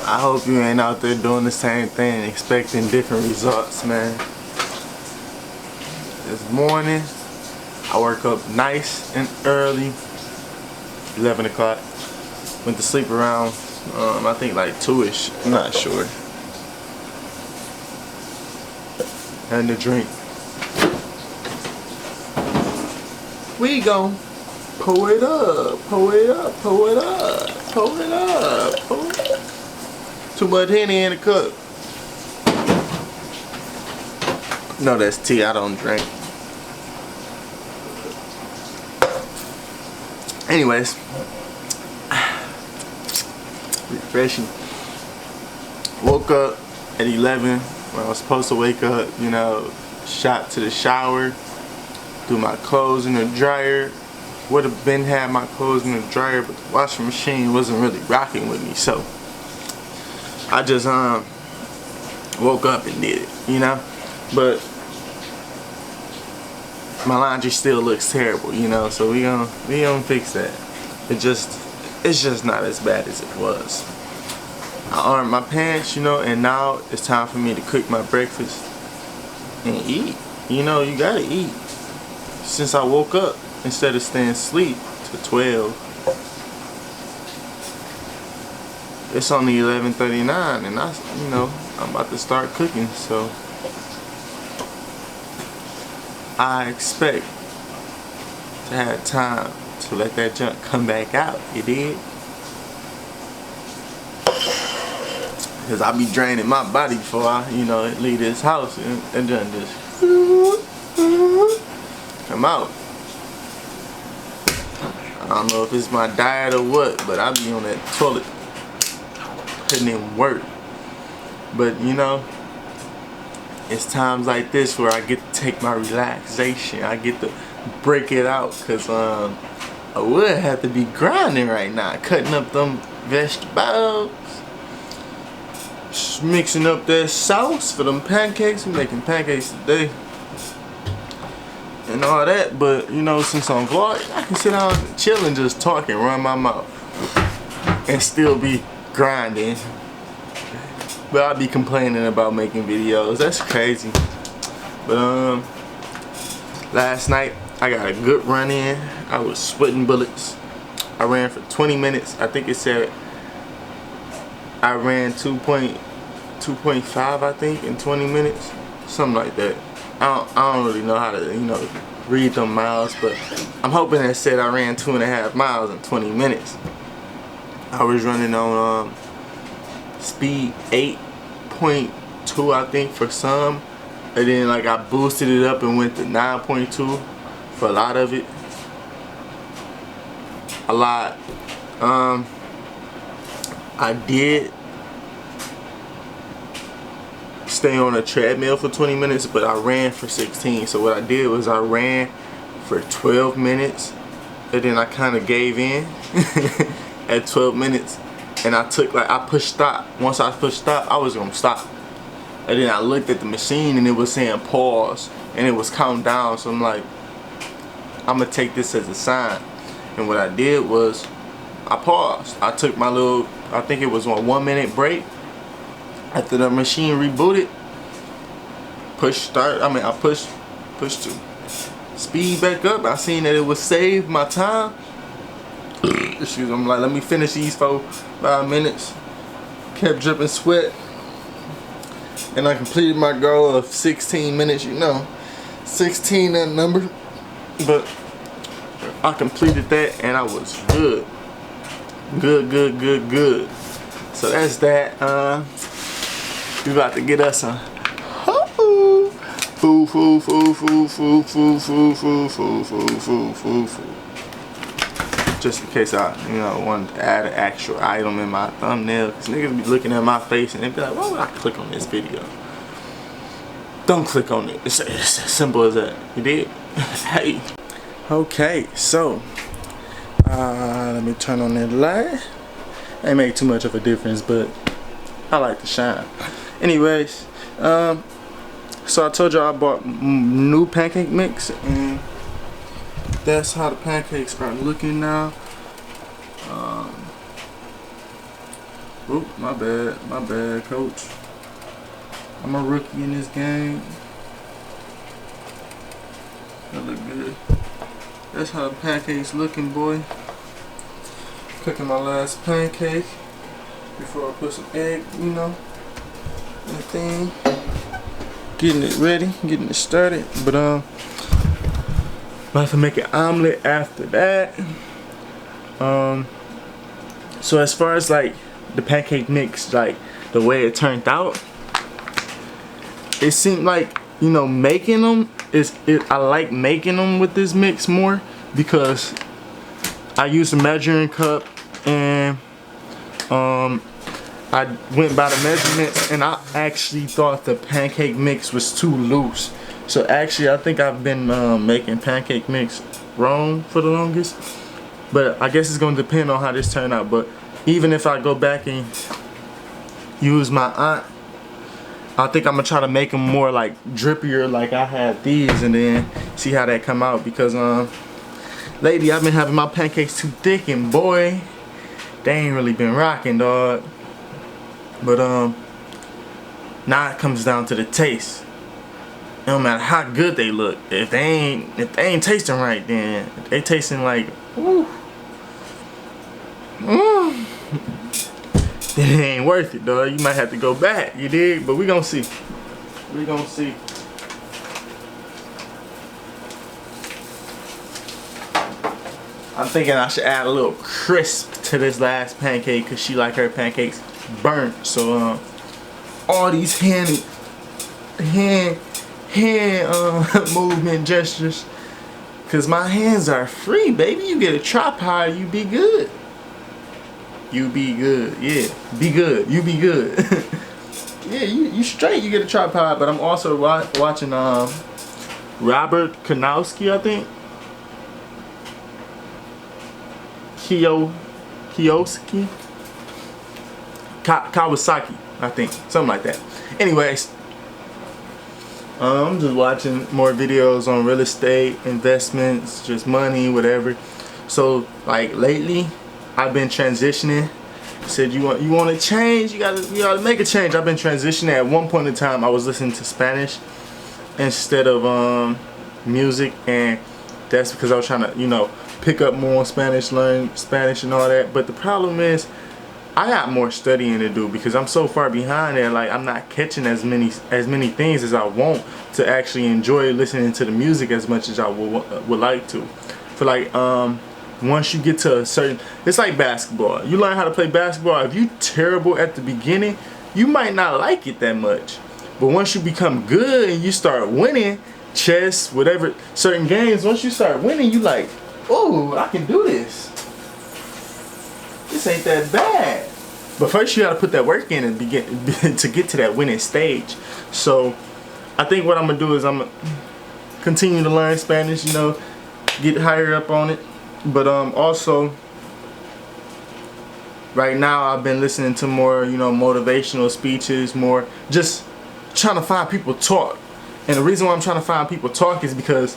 I hope you ain't out there doing the same thing, expecting different results, man. This morning, I woke up nice and early, 11 o'clock. Went to sleep around, I think like 2-ish, I'm not sure. And the drink. We gon' pull it up, pull it up, pull it up, pull it up, pull it up. Too much Henny in the cup. No, that's tea, I don't drink. Anyways, refreshing. Woke up at 11 when I was supposed to wake up, you know, shot to the shower, threw my clothes in the dryer. Would have been had my clothes in the dryer, but the washing machine wasn't really rocking with me, so I just woke up and did it, you know. But my laundry still looks terrible, you know, so we gonna fix that. It's just not as bad as it was. I ironed my pants, you know, and now it's time for me to cook my breakfast and eat. You know, you gotta eat. Since I woke up, instead of staying asleep to 12, it's only 11:39, and I'm about to start cooking, so I expect to have time to let that junk come back out, you dig? Because I be draining my body before I, leave this house, and then just come out. I don't know if it's my diet or what, but I be on that toilet putting in work. But it's times like this where I get to take my relaxation. I get to break it out, because I would have to be grinding right now, cutting up them vegetables, mixing up that sauce for them pancakes. I'm making pancakes today and all that. But since I'm vlogging, I can sit down and chill and just talk and run my mouth and still be grinding. But I'll be complaining about making videos. That's crazy. But last night I got a good run in. I was sweating bullets. I ran for 20 minutes. I think it said I ran 2.5 I think in 20 minutes. Something like that. I don't really know how to read them miles, but I'm hoping it said I ran 2.5 miles in 20 minutes. I was running on speed 8.2 I think for some, and then I boosted it up and went to 9.2 for a lot of it. I did stay on a treadmill for 20 minutes, but I ran for 16. So what I did was I ran for 12 minutes, and then I kind of gave in at 12 minutes. And I pushed stop. Once I pushed stop, I was gonna stop. And then I looked at the machine and it was saying pause, and it was counting down. So I'm like, I'm gonna take this as a sign. And what I did was I paused. I took my little, I think it was a 1-minute break. After the machine rebooted, pushed start. I pushed to speed back up. I seen that it would save my time. Excuse me, I'm like, let me finish these 4-5 minutes. Kept dripping sweat, and I completed my goal of 16 minutes. 16 that number, but I completed that and I was good. Good. So that's that. We about to get us a food. Just in case I, wanted to add an actual item in my thumbnail, because niggas be looking at my face and they be like, why would I click on this video? Don't click on it. It's as simple as that. You did? Hey. Okay, so let me turn on that light. Ain't make too much of a difference, but I like to shine. Anyways, so I told y'all I bought new pancake mix, and that's how the pancakes are looking now. Oop, my bad, coach. I'm a rookie in this game. That look good. That's how the pancake's looking, boy. Cooking my last pancake before I put some egg, you know, in the thing. Getting it ready, getting it started. But about to make an omelet after that. So as far as like the pancake mix, like the way it turned out, it seemed like, you know, making them I like making them with this mix more because I used a measuring cup and I went by the measurements and I actually thought the pancake mix was too loose. So actually I think I've been making pancake mix wrong for the longest. But I guess it's going to depend on how this turned out. But even if I go back and use my aunt, I think I'm going to try to make them more like drippier like I had these and then see how that come out. Because lately I've been having my pancakes too thick and boy, they ain't really been rocking, dog. But now it comes down to the taste. It don't matter how good they look. If they ain't tasting right, then if they tasting like ooh. Then it ain't worth it, dog. You might have to go back, you dig? But we gonna see. We gonna see. I'm thinking I should add a little crisp to this last pancake because she like her pancakes burnt. So all these hand movement gestures, because my hands are free, baby. You get a tripod, you be good. You be good, yeah. Be good, you be good. Yeah, you straight, you get a tripod. But I'm also watching Robert Kanowski, I think. Kawasaki, I think. Something like that. Anyways, I'm just watching more videos on real estate, investments, just money, whatever. So like lately, I've been transitioning. Said you want to change, you gotta make a change. I've been transitioning. At one point in time, I was listening to Spanish instead of music, and that's because I was trying to, you know, pick up more on Spanish, learn Spanish and all that. But the problem is, I got more studying to do because I'm so far behind there. Like I'm not catching as many things as I want to actually enjoy listening to the music as much as I would like to. For like once you get to a certain, it's like basketball. You learn how to play basketball. If you terrible at the beginning, you might not like it that much. But once you become good and you start winning, chess, whatever, certain games, once you start winning, you like, oh, I can do this. This ain't that bad. But first you gotta put that work in and begin to get to that winning stage. So I think what I'm gonna do is I'm gonna continue to learn Spanish, you know, get higher up on it. But also right now I've been listening to more, you know, motivational speeches, more just trying to find people talk. And the reason why I'm trying to find people talk is because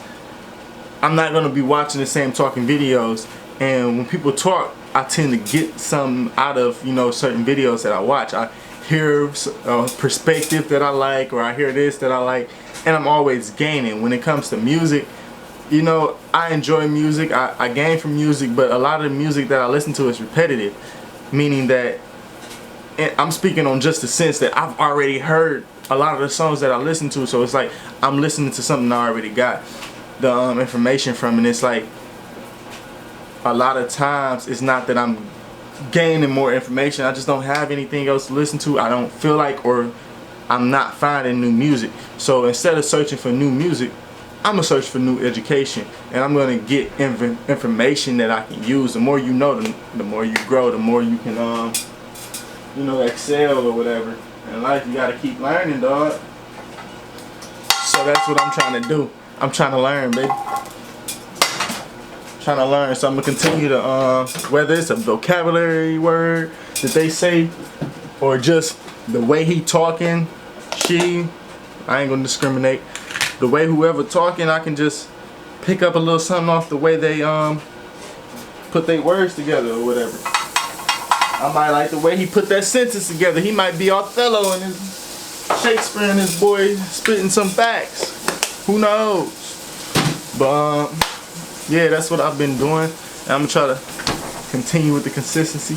I'm not gonna be watching the same talking videos. And when people talk, I tend to get something out of, you know, certain videos that I watch. I hear a perspective that I like, or I hear this that I like, and I'm always gaining. When it comes to music, you know, I enjoy music, I gain from music, but a lot of the music that I listen to is repetitive, meaning that, and I'm speaking on just the sense that I've already heard a lot of the songs that I listen to, so it's like I'm listening to something I already got the information from, and it's like a lot of times it's not that I'm gaining more information, I just don't have anything else to listen to. I don't feel like, or I'm not finding new music. So instead of searching for new music, I'm gonna search for new education, and I'm gonna get information that I can use. The more you know, the more you grow, the more you can you know, excel or whatever. In life, you gotta keep learning, dog. So that's what I'm trying to do. I'm trying to learn, baby. Trying to learn. So I'm gonna continue to whether it's a vocabulary word that they say, or just the way he talking, I ain't gonna discriminate. The way whoever talking, I can just pick up a little something off the way they put their words together or whatever. I might like the way he put that sentence together. He might be Othello and his Shakespeare and his boy spitting some facts. Who knows? But yeah, that's what I've been doing. And I'm gonna try to continue with the consistency.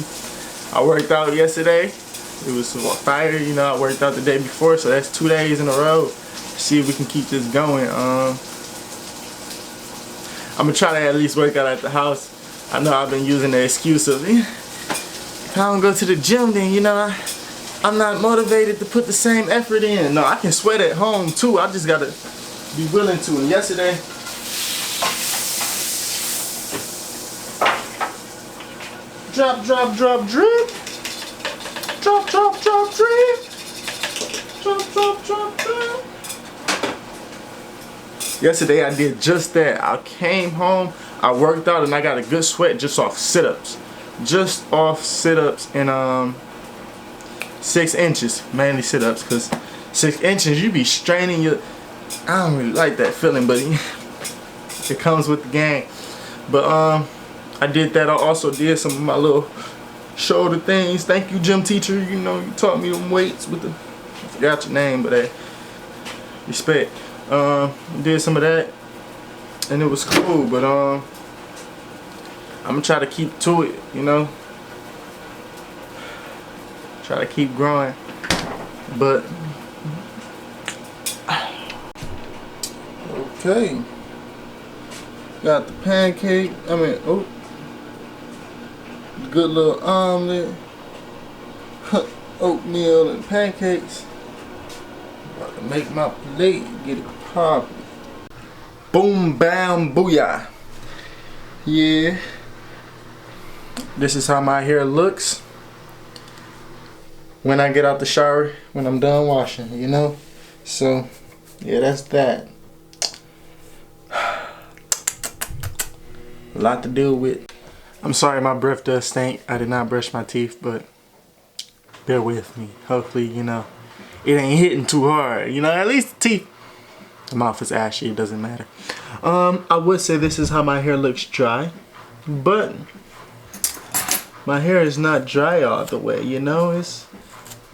I worked out yesterday. It was some fire, you know. I worked out the day before, so that's 2 days in a row. See if we can keep this going. I'm gonna try to at least work out at the house. I know I've been using the excuse of, if I don't go to the gym, then you know I'm not motivated to put the same effort in. No, I can sweat at home too. I just gotta be willing to. And yesterday, drop, drop, drop, drip. Drop, drop, drop, drip. Drop, drop, drop, drip. Yesterday I did just that. I came home, I worked out, and I got a good sweat just off sit-ups. Just off sit-ups and 6 inches, mainly sit-ups, because 6 inches you be straining your, I don't really like that feeling, but it comes with the game. But I did that. I also did some of my little shoulder things. Thank you, gym teacher. You know, you taught me them weights with the, I forgot your name, but hey, respect. Did some of that and it was cool, but I'm gonna try to keep to it, you know, try to keep growing. But okay, got the pancake, good little omelet, oatmeal and pancakes. About to make my plate, get it poppin'. Boom, bam, booyah. Yeah. This is how my hair looks when I get out the shower, when I'm done washing, you know? So, yeah, that's that. A lot to deal with. I'm sorry my breath does stink. I did not brush my teeth, but bear with me. Hopefully, you know, it ain't hitting too hard. You know, at least the teeth. The mouth is ashy, it doesn't matter. I would say this is how my hair looks dry, but my hair is not dry all the way, you know, it's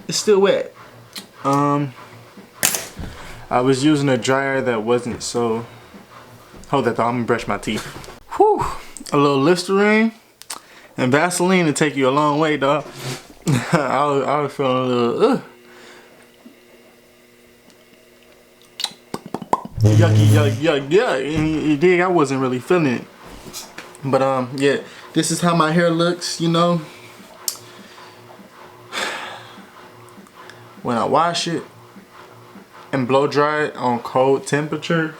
still wet. I was using a dryer that wasn't so, hold that thought, I'm gonna brush my teeth. Whew, a little Listerine and Vaseline to take you a long way, dog. I was feeling a little, yucky, yuck, yeah. You dig? I wasn't really feeling it. But yeah, this is how my hair looks, you know. When I wash it and blow dry it on cold temperature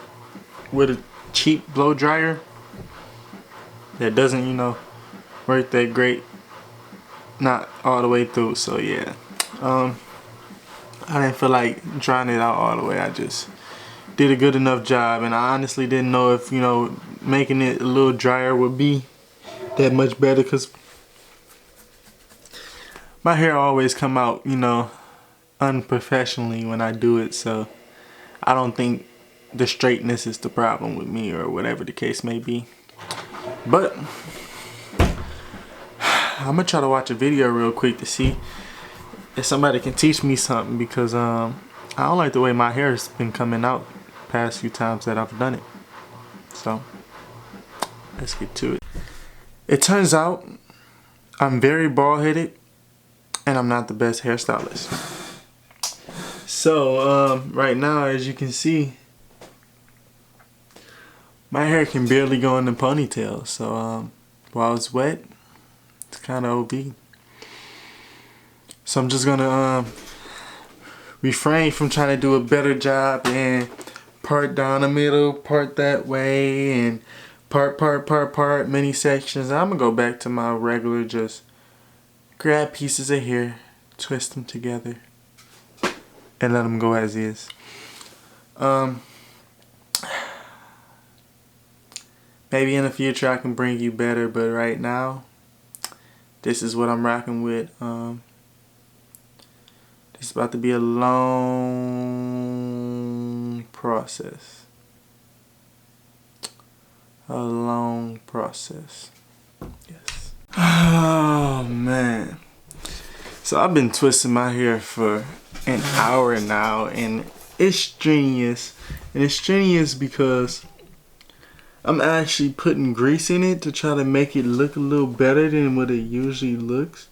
with a cheap blow dryer that doesn't, you know, work that great, not all the way through. So yeah, I didn't feel like drying it out all the way. I just did a good enough job, and I honestly didn't know if, you know, making it a little drier would be that much better, because my hair always come out, you know, unprofessionally when I do it. So I don't think the straightness is the problem with me, or whatever the case may be. But I'm gonna try to watch a video real quick to see if somebody can teach me something, because I don't like the way my hair has been coming out past few times that I've done it. So let's get to it. It turns out I'm very bald-headed and I'm not the best hairstylist. So right now, as you can see, my hair can barely go in the ponytail. So while it's wet, it's kind of OB. So I'm just gonna refrain from trying to do a better job and part down the middle, part that way, and part, many sections. I'm gonna go back to my regular, just grab pieces of hair, twist them together, and let them go as is. Maybe in the future I can bring you better, but right now, this is what I'm rocking with. It's about to be a long process. A long process. Yes. Oh man. So I've been twisting my hair for an hour now, and it's strenuous. And it's strenuous because I'm actually putting grease in it to try to make it look a little better than what it usually looks.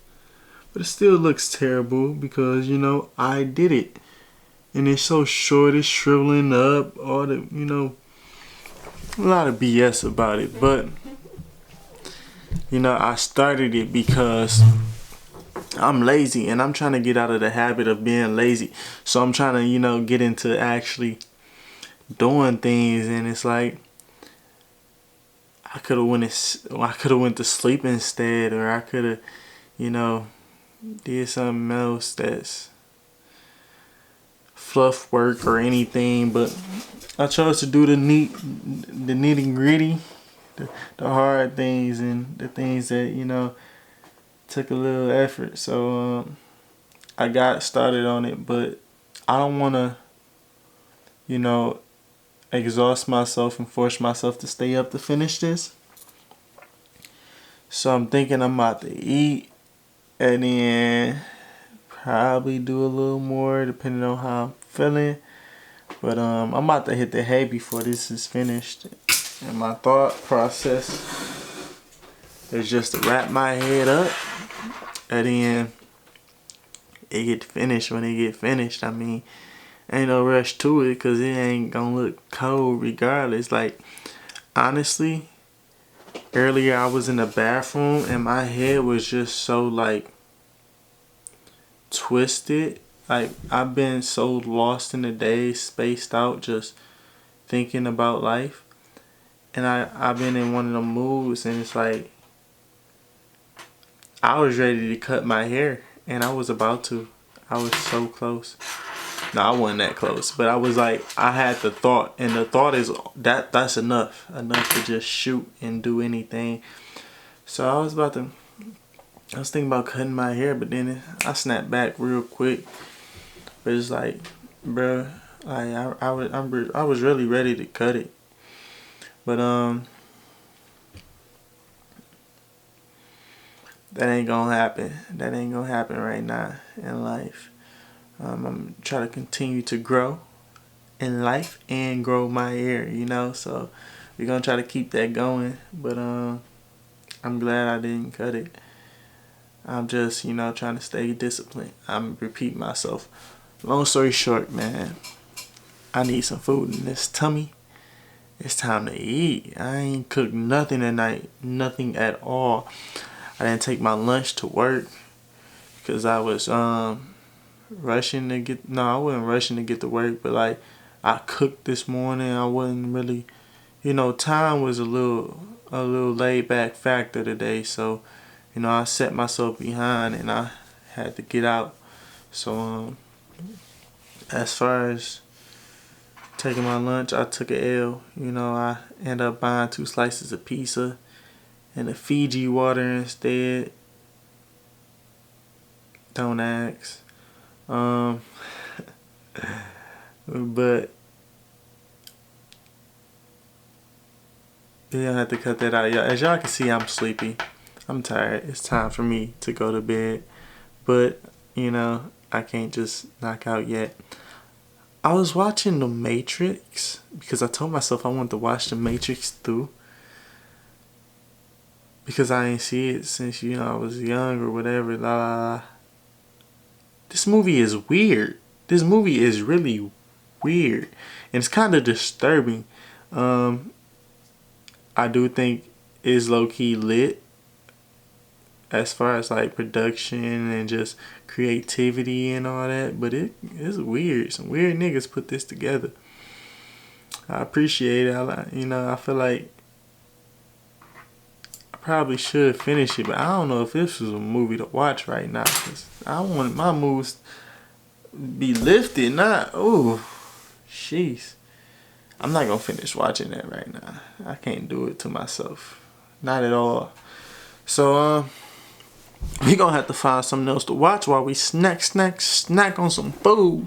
But it still looks terrible because, you know, I did it. And it's so short, it's shriveling up, all the, you know, a lot of BS about it. But, you know, I started it because I'm lazy and I'm trying to get out of the habit of being lazy. So I'm trying to, you know, get into actually doing things, and it's like I could have went to sleep instead, or I could have, you know, did something else that's fluff work or anything, but I chose to do the nitty gritty, the hard things, and the things that, you know, took a little effort. So I got started on it, but I don't want to, you know, exhaust myself and force myself to stay up to finish this. So I'm thinking I'm about to eat and then probably do a little more depending on how I'm feeling. But I'm about to hit the hay before this is finished. And my thought process is just to wrap my head up and then it get finished. When it get finished, I mean, ain't no rush to it because it ain't gonna look cold regardless. Like, honestly, earlier I was in the bathroom and my head was just so like twisted. Like, I've been so lost in the day, spaced out, just thinking about life. And I've been in one of them moods, and it's like I was ready to cut my hair and I was about to. I was so close. No, I wasn't that close, but I was like, I had the thought, and the thought is that's enough to just shoot and do anything. So I was thinking about cutting my hair, but then I snapped back real quick. But it's like, bruh, like I was really ready to cut it, but that ain't gonna happen. That ain't gonna happen right now in life. I'm trying to continue to grow in life and grow my hair, you know. So we're gonna try to keep that going. But I'm glad I didn't cut it. I'm just, you know, trying to stay disciplined. I'm repeating myself. Long story short, man, I need some food in this tummy. It's time to eat. I ain't cooked nothing tonight, nothing at all. I didn't take my lunch to work because I was rushing to get. No, I wasn't rushing to get to work, but like I cooked this morning. I wasn't really, you know, time was a little laid back factor today. So, you know, I set myself behind and I had to get out. So as far as taking my lunch, I took a L. You know, I ended up buying 2 slices of pizza and a Fiji water instead. Don't ask. But yeah, I had to cut that out. As y'all can see, I'm sleepy. I'm tired. It's time for me to go to bed. But, you know, I can't just knock out yet. I was watching The Matrix because I told myself I wanted to watch The Matrix through. Because I ain't see it since, you know, I was young or whatever. This movie is weird. This movie is really weird. And it's kind of disturbing. I do think it's low-key lit as far as like production and just creativity and all that. But it's weird. Some weird niggas put this together. I appreciate it. I feel like I probably should finish it, but I don't know if this was a movie to watch right now. 'Cause I want my moves be lifted, not, ooh, jeez. I'm not gonna finish watching that right now. I can't do it to myself. Not at all. So, we gonna have to find something else to watch while we snack on some food.